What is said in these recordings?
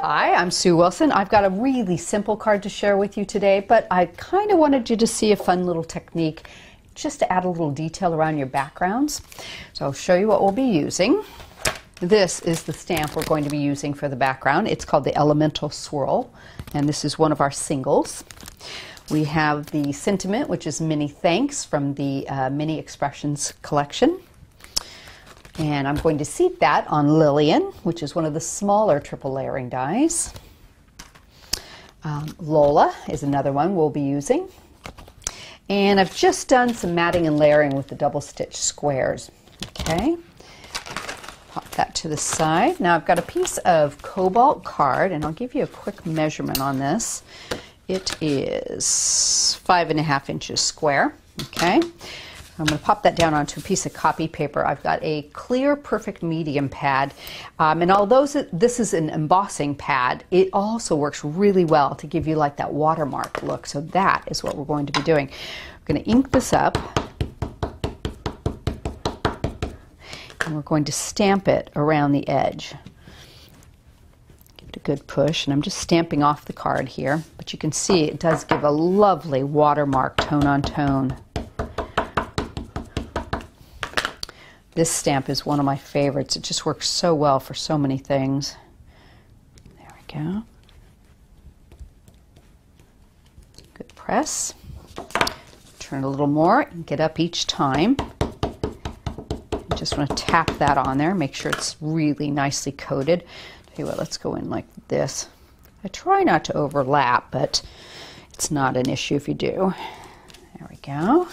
Hi, I'm Sue Wilson. I've got a really simple card to share with you today, but I kind of wanted you to see a fun little technique just to add a little detail around your backgrounds. So I'll show you what we'll be using. This is the stamp we're going to be using for the background. It's called the Elemental Swirl, and this is one of our singles. We have the sentiment, which is Many Thanks from the Many Expressions collection. And I'm going to seat that on Lilian, which is one of the smaller triple layering dies. Lola is another one we'll be using. And I've just done some matting and layering with the double stitch squares. Okay, pop that to the side. Now I've got a piece of cobalt card, and I'll give you a quick measurement on this. It is 5.5 inches square. Okay. I'm going to pop that down onto a piece of copy paper. I've got a clear perfect medium pad, and although this is an embossing pad, it also works really well to give you like that watermark look. So that is what we're going to be doing. We're going to ink this up, and we're going to stamp it around the edge. Give it a good push, and I'm just stamping off the card here, but you can see it does give a lovely watermark tone on tone. This stamp is one of my favorites. It just works so well for so many things. There we go. Good press. Turn a little more and get up each time. You just want to tap that on there. Make sure it's really nicely coated. Tell you what, let's go in like this. I try not to overlap, but it's not an issue if you do. There we go.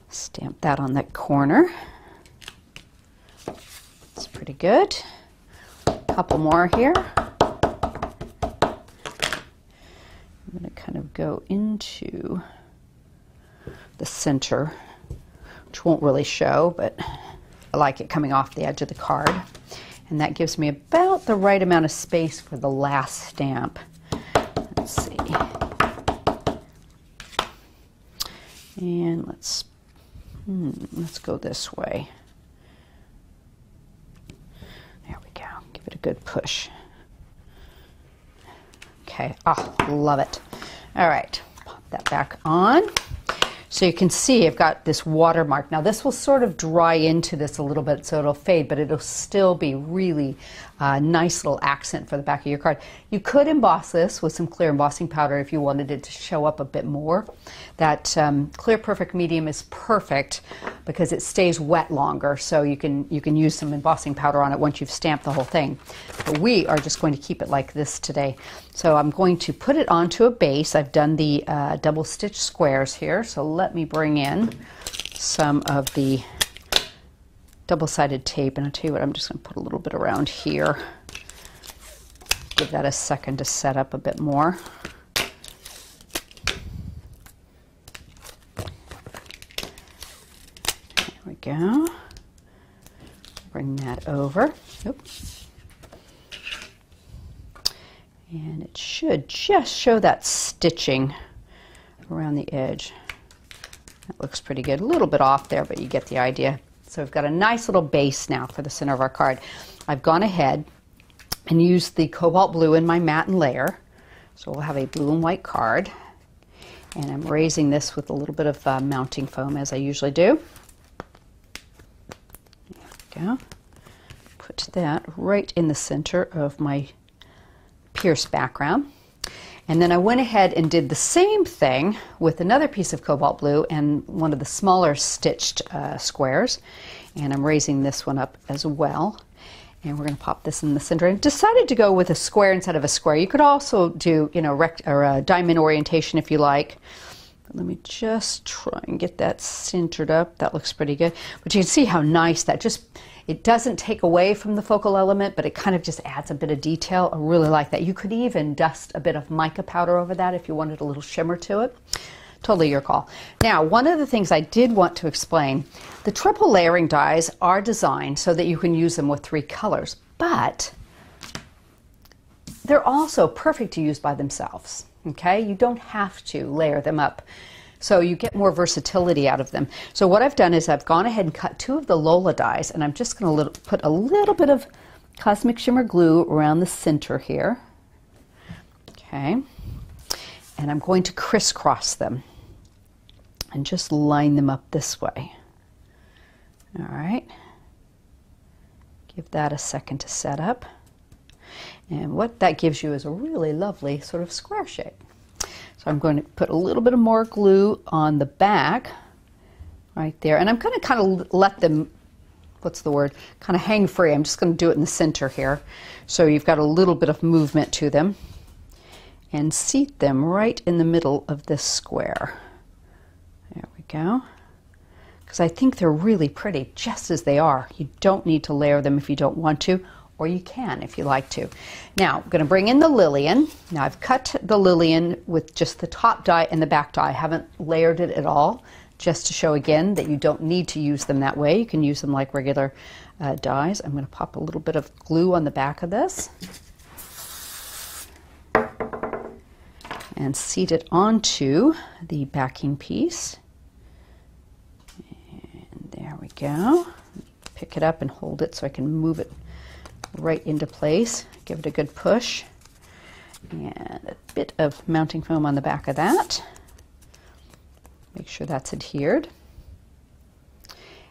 Stamp that on that corner. It's pretty good. A couple more here. I'm going to kind of go into the center, which won't really show, but I like it coming off the edge of the card. And that gives me about the right amount of space for the last stamp. Let's see. And let's go this way. There we go. Give it a good push. Okay. Oh, love it. All right. Pop that back on. So you can see I've got this watermark. Now this will sort of dry into this a little bit, so it'll fade, but it'll still be really nice little accent for the back of your card. You could emboss this with some clear embossing powder if you wanted it to show up a bit more. That clear perfect medium is perfect because it stays wet longer, so you can use some embossing powder on it once you've stamped the whole thing. But we are just going to keep it like this today. So I'm going to put it onto a base. I've done the double stitch squares here, so let me bring in some of the double-sided tape, and I'll tell you what, I'm just going to put a little bit around here. Give that a second to set up a bit more. There we go. Bring that over. Oops. And it should just show that stitching around the edge. That looks pretty good. A little bit off there, but you get the idea. So we've got a nice little base now for the center of our card. I've gone ahead and used the cobalt blue in my matte and layer. So we'll have a blue and white card. And I'm raising this with a little bit of mounting foam, as I usually do. There we go. Put that right in the center of my pierced background. And then I went ahead and did the same thing with another piece of cobalt blue and one of the smaller stitched squares. And I'm raising this one up as well. And we're going to pop this in the center. And decided to go with a square instead of a square. You could also do, you know, a diamond orientation if you like. But let me just try and get that centered up. That looks pretty good. But you can see how nice that it doesn't take away from the focal element, but it kind of just adds a bit of detail. I really like that. You could even dust a bit of mica powder over that if you wanted a little shimmer to it. Totally your call. Now, one of the things I did want to explain, the triple layering dies are designed so that you can use them with 3 colors, but they're also perfect to use by themselves. Okay, you don't have to layer them up So you get more versatility out of them. So what I've done is I've gone ahead and cut 2 of the Lola dies, and I'm just going to put a little bit of Cosmic Shimmer glue around the center here. Okay. And I'm going to crisscross them and just line them up this way. All right. Give that a second to set up. And what that gives you is a really lovely sort of square shape. So I'm going to put a little bit of more glue on the back right there. And I'm going to kind of let them, what's the word, kind of hang free. I'm just going to do it in the center here. So you've got a little bit of movement to them. And seat them right in the middle of this square. There we go. Because I think they're really pretty just as they are. You don't need to layer them if you don't want to, or you can if you like to. Now, I'm going to bring in the Lilian. Now, I've cut the Lilian with just the top die and the back die. I haven't layered it at all, just to show again that you don't need to use them that way. You can use them like regular dies. I'm going to pop a little bit of glue on the back of this and seat it onto the backing piece. And there we go. Pick it up and hold it so I can move it right into place. Give it a good push. And a bit of mounting foam on the back of that. Make sure that's adhered.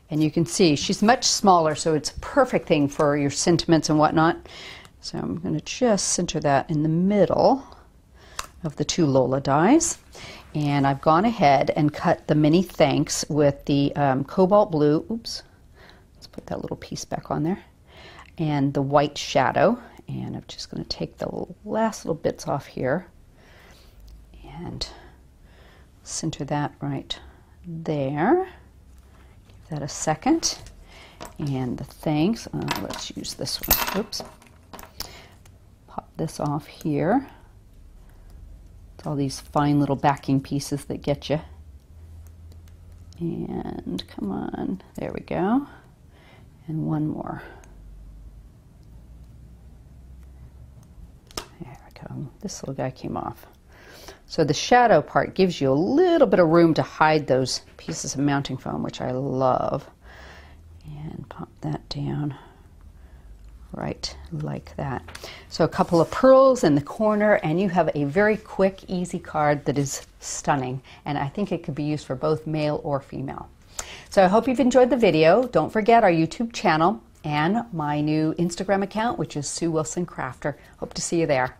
And you can see she's much smaller, so it's a perfect thing for your sentiments and whatnot. So I'm going to just center that in the middle of the 2 Lola dies. And I've gone ahead and cut the Many Thanks with the cobalt blue. Oops. Let's put that little piece back on there. And the white shadow. And I'm just going to take the last little bits off here and center that right there. Give that a second. And the thanks, let's use this one. Oops. Pop this off here. It's all these fine little backing pieces that get you. And come on, there we go. And one more. There we go. This little guy came off. So the shadow part gives you a little bit of room to hide those pieces of mounting foam, which I love. And pop that down right like that. So a couple of pearls in the corner, and you have a very quick, easy card that is stunning. And I think it could be used for both male or female. So I hope you've enjoyed the video. Don't forget our YouTube channel and my new Instagram account, which is Sue Wilson Crafter. Hope to see you there.